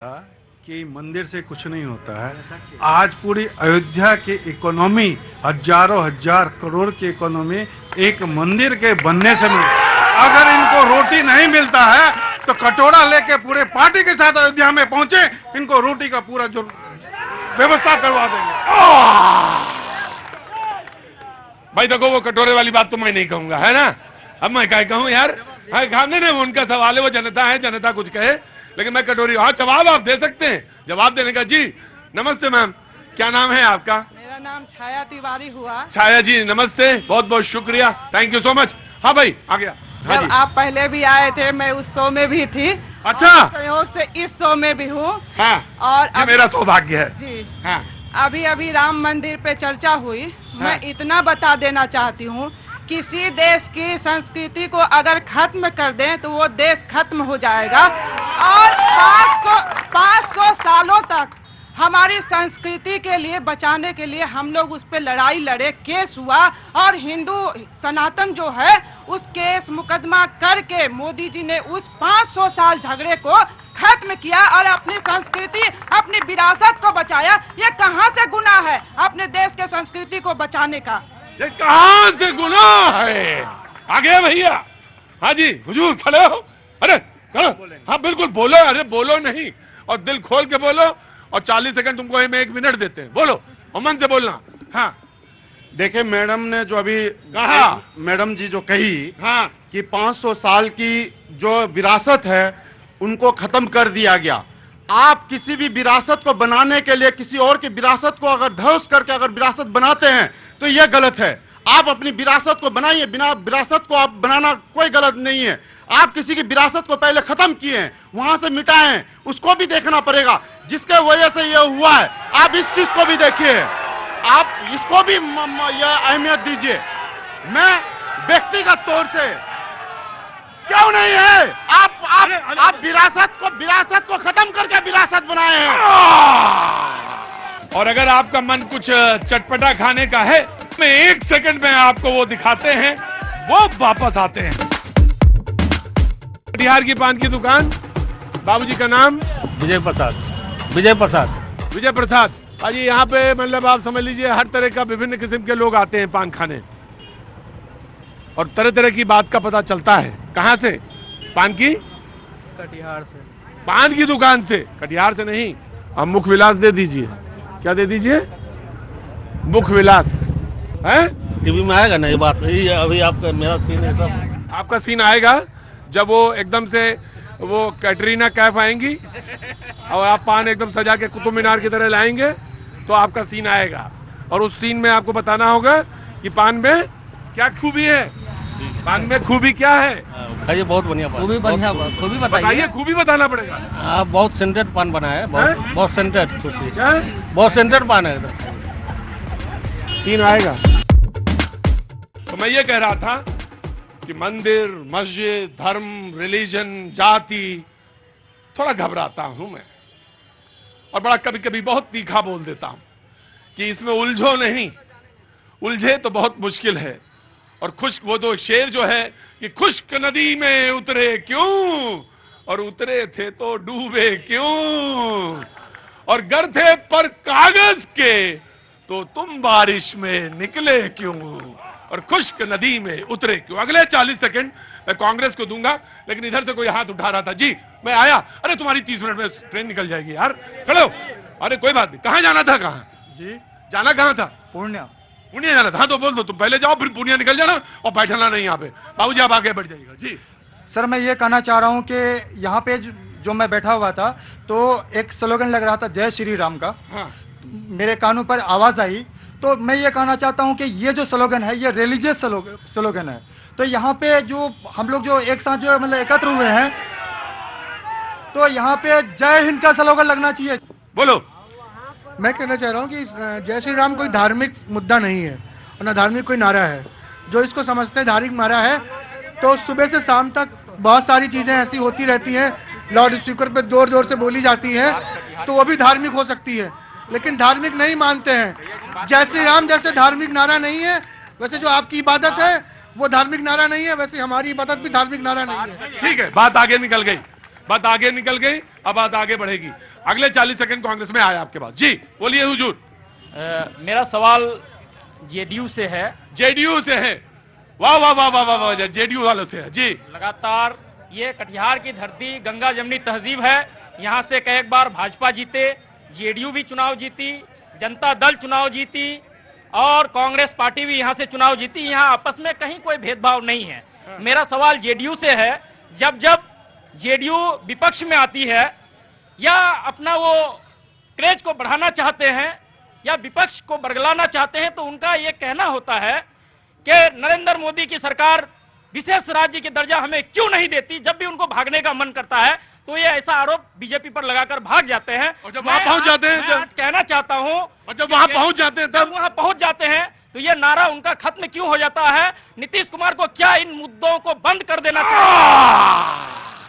कि मंदिर से कुछ नहीं होता है। आज पूरी अयोध्या की इकोनॉमी हजारों हजार करोड़ की इकोनॉमी एक मंदिर के बनने से मिली। अगर इनको रोटी नहीं मिलता है तो कटोरा लेके पूरे पार्टी के साथ अयोध्या में पहुंचे, इनको रोटी का पूरा जो व्यवस्था करवा देंगे। भाई देखो, वो कटोरे वाली बात तो मैं नहीं कहूंगा, है ना। अब मैं क्या कहूं यार, खाने ने उनका सवाल है, वो जनता है, जनता कुछ कहे, लेकिन मैं कटोरी। हाँ, जवाब आप दे सकते हैं, जवाब देने का। जी नमस्ते मैम, क्या नाम है आपका? मेरा नाम छाया तिवारी हुआ। छाया जी नमस्ते, बहुत बहुत शुक्रिया, थैंक यू सो मच। हाँ भाई आ गया। हाँ जब जी। आप पहले भी आए थे, मैं उस शो में भी थी। अच्छा। और सहयोग से इस शो में भी हूँ। हाँ, और ये मेरा सौभाग्य है जी। हाँ। अभी अभी राम मंदिर पे चर्चा हुई। मैं इतना बता देना चाहती हूँ, किसी देश की संस्कृति को अगर खत्म कर दें तो वो देश खत्म हो जाएगा। और 500 सालों तक हमारी संस्कृति के लिए बचाने के लिए हम लोग उस पर लड़ाई लड़े, केस हुआ, और हिंदू सनातन जो है उस केस मुकदमा करके मोदी जी ने उस 500 साल झगड़े को खत्म किया और अपनी संस्कृति, अपनी विरासत को बचाया। ये कहाँ से गुनाह है अपने देश के संस्कृति को बचाने का? ये कहाँ से गुनाह है? आ गया भैया। हाँ जी हुजूर, खड़े हो। अरे खड़ो। हाँ बिल्कुल बोलो, अरे बोलो नहीं, और दिल खोल के बोलो, और 40 सेकंड तुमको हम 1 मिनट देते हैं, बोलो, अमन से बोलना। हाँ देखिए, मैडम ने जो अभी कहा, मैडम जी जो कही हाँ कि 500 साल की जो विरासत है उनको खत्म कर दिया गया। आप किसी भी विरासत को बनाने के लिए किसी और की विरासत को अगर ध्वस्त करके अगर विरासत बनाते हैं तो यह गलत है। आप अपनी विरासत को बनाइए, बिना विरासत को आप बनाना कोई गलत नहीं है। आप किसी की विरासत को पहले खत्म किए हैं, वहां से मिटाए हैं, उसको भी देखना पड़ेगा, जिसके वजह से यह हुआ है। आप इस चीज को भी देखिए, आप इसको भी यह अहमियत दीजिए। मैं व्यक्तिगत तौर से क्यों नहीं है, आप विरासत को खत्म करके विरासत बनाए हैं। और अगर आपका मन कुछ चटपटा खाने का है, मैं 1 सेकंड में आपको वो दिखाते हैं, वो वापस आते हैं। बिहार की पान की दुकान, बाबूजी का नाम? विजय प्रसाद। विजय प्रसाद। विजय प्रसाद। अजी यहाँ पे मतलब आप समझ लीजिए हर तरह का विभिन्न किस्म के लोग आते हैं पान खाने, और तरह तरह की बात का पता चलता है। कहाँ से? पान की? कटिहार से। पान की दुकान से? कटिहार से नहीं, अब मुख विलास दे दीजिए। क्या दे दीजिए? मुख विलास है। टीवी में आएगा ना ये बात, अभी आपका मेरा सीन है सब। आपका सीन आएगा जब वो एकदम से वो कैटरीना कैफ आएंगी और आप पान एकदम सजा के कुतुब मीनार की तरह लाएंगे, तो आपका सीन आएगा। और उस सीन में आपको बताना होगा कि पान में क्या खूबी है, पान में खूबी क्या है। खाइए, बहुत बढ़िया पान। खूबी बढ़िया, खूबी बताइए, खूबी बताना पड़ेगा। आप बहुत सेंटेड पान बना है, बहुत सेंटेड। क्या? बहुत सेंटेड पान है। सीन आएगा। तो मैं ये कह रहा था कि मंदिर, मस्जिद, धर्म, रिलीजन, जाति, थोड़ा घबराता हूं मैं, और बड़ा कभी कभी बहुत तीखा बोल देता हूं कि इसमें उलझो नहीं। उलझे तो बहुत मुश्किल है। और खुश्क, वो तो शेर जो है कि खुश्क नदी में उतरे क्यों, और उतरे थे तो डूबे क्यों, और गर थे पर कागज के तो तुम बारिश में निकले क्यों, और खुश्क नदी में उतरे क्यों। अगले 40 सेकंड मैं कांग्रेस को दूंगा, लेकिन इधर से कोई हाथ उठा रहा था। जी मैं आया। अरे तुम्हारी 30 मिनट में ट्रेन निकल जाएगी यार, खड़े हो। अरे कोई बात नहीं, कहाँ जाना था? कहाँ जी जाना कहाँ था? पूर्णिया। पूर्णिया जाना था? हाँ तो बोल दो, तुम पहले जाओ, फिर पूर्णिया निकल जाना, और बैठना नहीं यहाँ पे। बाबूजी आप आगे बढ़ जाइएगा। जी सर, मैं ये कहना चाह रहा हूँ कि यहाँ पे जो मैं बैठा हुआ था तो एक स्लोगन लग रहा था जय श्री राम का। हाँ। मेरे कानों पर आवाज आई, तो मैं ये कहना चाहता हूँ कि ये जो स्लोगन है ये रिलीजियस स्लोगन है। तो यहाँ पे जो हम लोग जो एक साथ जो मतलब एकत्र हुए हैं, तो यहाँ पे जय हिंद का स्लोगन लगना चाहिए। बोलो। मैं कहना चाह रहा हूँ कि जय श्री राम कोई धार्मिक मुद्दा नहीं है और ना धार्मिक कोई नारा है। जो इसको समझते हैं धार्मिक नारा है, तो सुबह से शाम तक बहुत सारी चीजें ऐसी होती रहती हैं, लाउड स्पीकर पे जोर जोर से बोली जाती है, तो वो भी धार्मिक हो सकती है, लेकिन धार्मिक नहीं मानते हैं। जय श्री राम जैसे धार्मिक नारा नहीं है, वैसे जो आपकी इबादत है वो धार्मिक नारा नहीं है, वैसे हमारी इबादत भी धार्मिक नारा नहीं है। ठीक है, बात आगे निकल गई, बात आगे निकल गई, अब बात आगे बढ़ेगी। अगले 40 सेकंड कांग्रेस में आए आपके पास। जी बोलिए हुजूर। मेरा सवाल जेडीयू से है। जेडीयू से है, वाह वाह वाह वाह वाह वाह, जेडीयू वालों से है जी। लगातार ये कटिहार की धरती गंगा जमनी तहजीब है, यहाँ से कई बार भाजपा जीते, जेडीयू भी चुनाव जीती, जनता दल चुनाव जीती और कांग्रेस पार्टी भी यहाँ से चुनाव जीती। यहाँ आपस में कहीं कोई भेदभाव नहीं है। मेरा सवाल जेडीयू से है, जब जब जेडीयू विपक्ष में आती है या अपना वो क्रेज को बढ़ाना चाहते हैं या विपक्ष को बरगलाना चाहते हैं, तो उनका ये कहना होता है कि नरेंद्र मोदी की सरकार विशेष राज्य की दर्जा हमें क्यों नहीं देती। जब भी उनको भागने का मन करता है तो ये ऐसा आरोप बीजेपी पर लगाकर भाग जाते हैं। और जब वहां पहुंच जाते हैं, जब कहना चाहता हूं, और जब वहां पहुंच जाते हैं, तब वहां पहुंच जाते हैं तो ये नारा उनका खत्म क्यों हो जाता है। नीतीश कुमार को क्या इन मुद्दों को बंद कर देना चाहिए।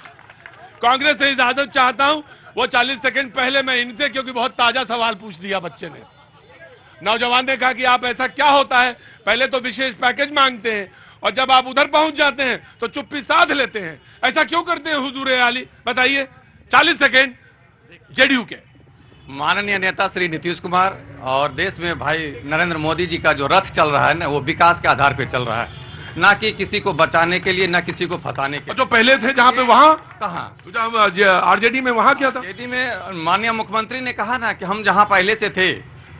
कांग्रेस से इजाजत चाहता हूं। वो 40 सेकंड पहले मैं इनसे, क्योंकि बहुत ताजा सवाल पूछ दिया बच्चे ने, नौजवान ने कहा कि आप ऐसा क्या होता है, पहले तो विशेष पैकेज मांगते हैं और जब आप उधर पहुंच जाते हैं तो चुप्पी साध लेते हैं, ऐसा क्यों करते हैं हुजूर आली, बताइए। 40 सेकंड जेडीयू के। माननीय नेता श्री नीतीश कुमार और देश में भाई नरेंद्र मोदी जी का जो रथ चल रहा है ना, वो विकास के आधार पर चल रहा है, ना कि किसी को बचाने के लिए, ना किसी को फंसाने के लिए। जो पहले थे जहां पे, वहां कहाँ आरजेडी में वहां क्या था। जेडी में माननीय मुख्यमंत्री ने कहा ना कि हम जहां पहले से थे,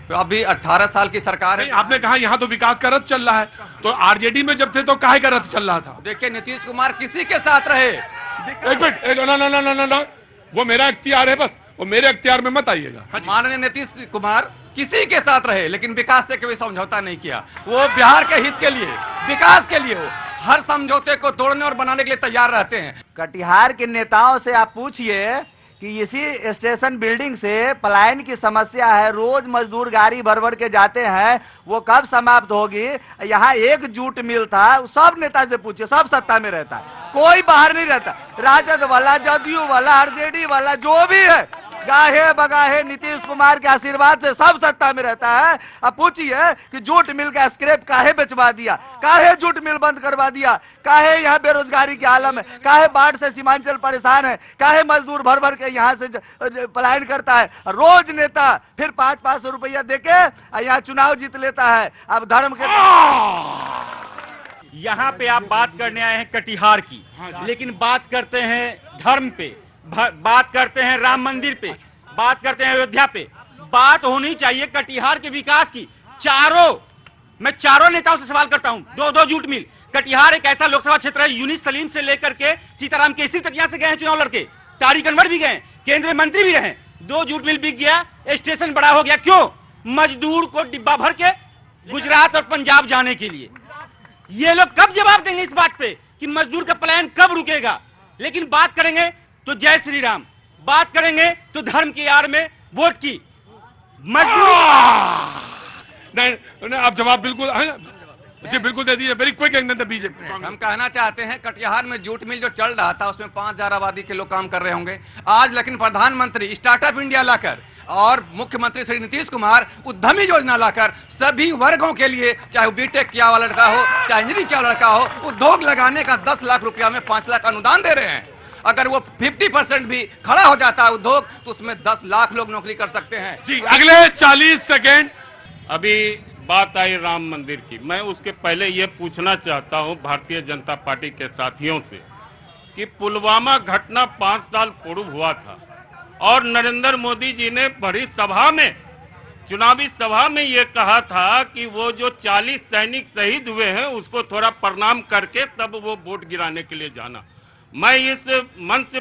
तो अभी 18 साल की सरकार है। आपने कहा यहां तो विकास का रथ चल रहा है, तो आरजेडी में जब थे तो काहे का रथ चल रहा था। देखिए नीतीश कुमार किसी के साथ रहे। एक मिनट, ना, वो मेरा इख्तियार है, बस वो मेरे इख्तियार में मत आइएगा। माननीय नीतीश कुमार किसी के साथ रहे, लेकिन विकास से कभी समझौता नहीं किया। वो बिहार के हित के लिए, विकास के लिए, वो हर समझौते को तोड़ने और बनाने के लिए तैयार रहते हैं। कटिहार के नेताओं से आप पूछिए कि इसी स्टेशन बिल्डिंग से पलायन की समस्या है, रोज मजदूर गाड़ी भर भर के जाते हैं, वो कब समाप्त होगी। यहाँ एक जूट मिल था, सब नेता से पूछिए, सब सत्ता में रहता है, कोई बाहर नहीं रहता। राजद वाला, जदयू वाला, आरजेडी वाला, जो भी है, गाहे बगाहे नीतीश कुमार के आशीर्वाद से सब सत्ता में रहता है। अब पूछिए कि जूट मिल का स्क्रैप काहे बेचवा दिया, काहे जूट मिल बंद करवा दिया, काहे यहाँ बेरोजगारी के आलम है, काहे बाढ़ से सीमांचल परेशान है, काहे मजदूर भर भर के यहाँ से पलायन करता है। रोज नेता फिर 500 रुपया देके यहाँ चुनाव जीत लेता है। अब धर्म के यहाँ पे आप बात करने आए हैं कटिहार की, लेकिन बात करते हैं धर्म पे, बात करते हैं राम मंदिर पे, बात करते हैं अयोध्या पे। बात होनी चाहिए कटिहार के विकास की। मैं चारों नेताओं से सवाल करता हूं, दो जूट मिल। कटिहार एक ऐसा लोकसभा क्षेत्र है, यूनिस सलीम से लेकर के सीताराम केसरी तक यहाँ से गए हैं चुनाव लड़के, तारिक अनवर भी गए, केंद्रीय मंत्री भी रहे। 2 जूट मिल बिक गया, स्टेशन बड़ा हो गया, क्यों? मजदूर को डिब्बा भर के गुजरात और पंजाब जाने के लिए। ये लोग कब जवाब देंगे इस बात पे कि मजदूर का पलायन कब रुकेगा? लेकिन बात करेंगे तो जय श्री राम, बात करेंगे तो धर्म की आड़ में वोट की। मजदूर नहीं, आप जवाब बिल्कुल जी बिल्कुल दे दीजिए, वेरी क्विक एंड बीजेपी। हम कहना चाहते हैं कटिहार में जूट मिल जो चल रहा था उसमें 5000 आबादी के लोग काम कर रहे होंगे आज, लेकिन प्रधानमंत्री स्टार्टअप इंडिया लाकर और मुख्यमंत्री श्री नीतीश कुमार उद्यमी योजना लाकर सभी वर्गों के लिए, चाहे वो बीटेक किया हुआ लड़का हो, चाहे इंजीनियरिंग किया लड़का हो, उद्योग लगाने का 10 लाख रुपया में 5 लाख अनुदान दे रहे हैं। अगर वो 50% भी खड़ा हो जाता है उद्योग, तो उसमें 10 लाख लोग नौकरी कर सकते हैं। जी अगले 40 सेकेंड। अभी बात आई राम मंदिर की, मैं उसके पहले यह पूछना चाहता हूं भारतीय जनता पार्टी के साथियों से कि पुलवामा घटना 5 साल पूर्व हुआ था और नरेंद्र मोदी जी ने बड़ी सभा में, चुनावी सभा में यह कहा था कि वो जो 40 सैनिक शहीद हुए हैं उसको थोड़ा प्रणाम करके तब वो वोट गिराने के लिए जाना। मैं इस मंच से